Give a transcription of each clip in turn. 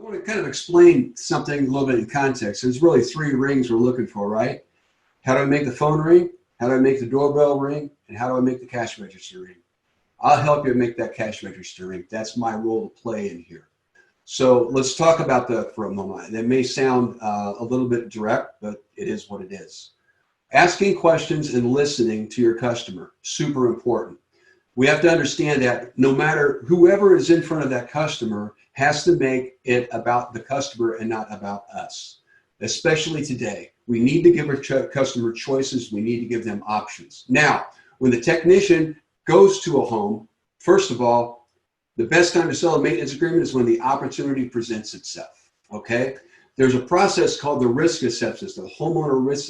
want to kind of explain something a little bit in context. There's really three rings we're looking for, right? How do I make the phone ring? How do I make the doorbell ring? And how do I make the cash register ring? I'll help you make that cash register ring. That's my role to play in here. So let's talk about that for a moment. That may sound a little bit direct, but it is what it is. Asking questions and listening to your customer, super important. We have to understand that no matter whoever is in front of that customer has to make it about the customer and not about us. Especially today, we need to give our customer choices. We need to give them options. Now, when the technician goes to a home, first of all, the best time to sell a maintenance agreement is when the opportunity presents itself, okay? There's a process called the risk assessment, the homeowner risk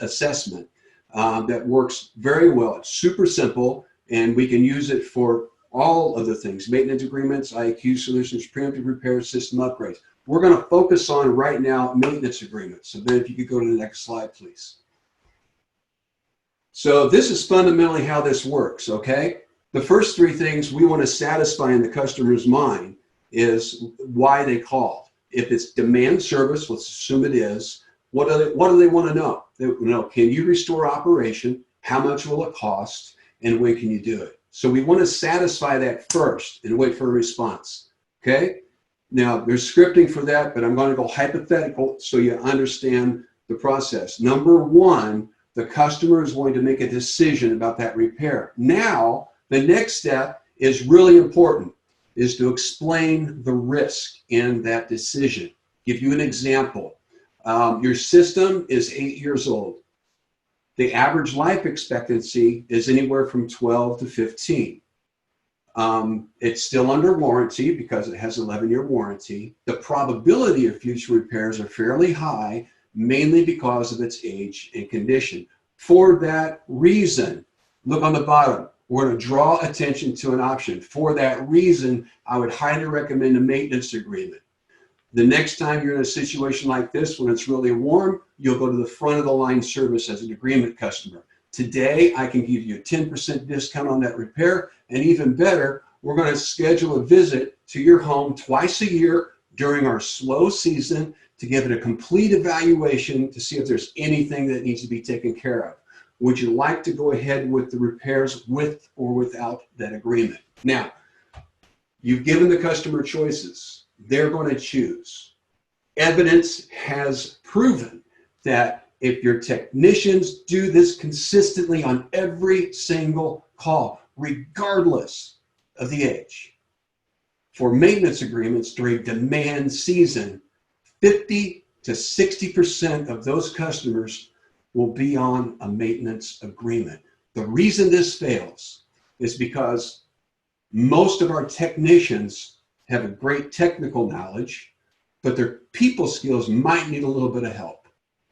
assessment that works very well. It's super simple, and we can use it for all of the things, maintenance agreements, IAQ solutions, preemptive repairs, system upgrades. We're going to focus on right now maintenance agreements. So then if you could go to the next slide, please. So this is fundamentally how this works, okay? The first three things we want to satisfy in the customer's mind is why they called. If it's demand service, let's assume it is, what do they want to know? They want to know, can you restore operation? How much will it cost? And when can you do it? So we want to satisfy that first and wait for a response, okay? Now, there's scripting for that, but I'm going to go hypothetical so you understand the process. Number one, the customer is going to make a decision about that repair. Now, the next step is really important, is to explain the risk in that decision. Give you an example. Your system is 8 years old. The average life expectancy is anywhere from 12 to 15. It's still under warranty because it has an 11-year warranty. The probability of future repairs are fairly high, mainly because of its age and condition. For that reason, look on the bottom, we're going to draw attention to an option. For that reason, I would highly recommend a maintenance agreement. The next time you're in a situation like this, when it's really warm, you'll go to the front of the line service as an agreement customer. Today, I can give you a 10% discount on that repair, and even better, we're going to schedule a visit to your home twice a year during our slow season to give it a complete evaluation to see if there's anything that needs to be taken care of. Would you like to go ahead with the repairs with or without that agreement? Now, you've given the customer choices. They're going to choose. Evidence has proven that if your technicians do this consistently on every single call, regardless of the age, for maintenance agreements during demand season, 50 to 60% of those customers will be on a maintenance agreement. The reason this fails is because most of our technicians have a great technical knowledge, but their people skills might need a little bit of help,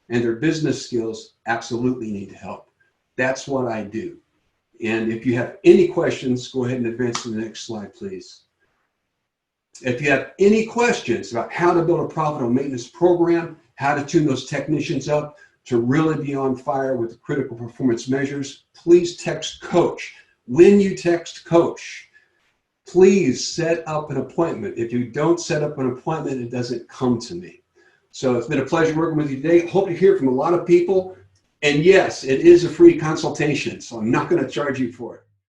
and their business skills absolutely need help. That's what I do. And if you have any questions, go ahead and advance to the next slide, please. If you have any questions about how to build a profitable maintenance program, how to tune those technicians up to really be on fire with the critical performance measures, please text Coach. When you text Coach, please set up an appointment. If you don't set up an appointment, it doesn't come to me. So it's been a pleasure working with you today. Hope to hear from a lot of people. And yes, it is a free consultation, so I'm not going to charge you for it.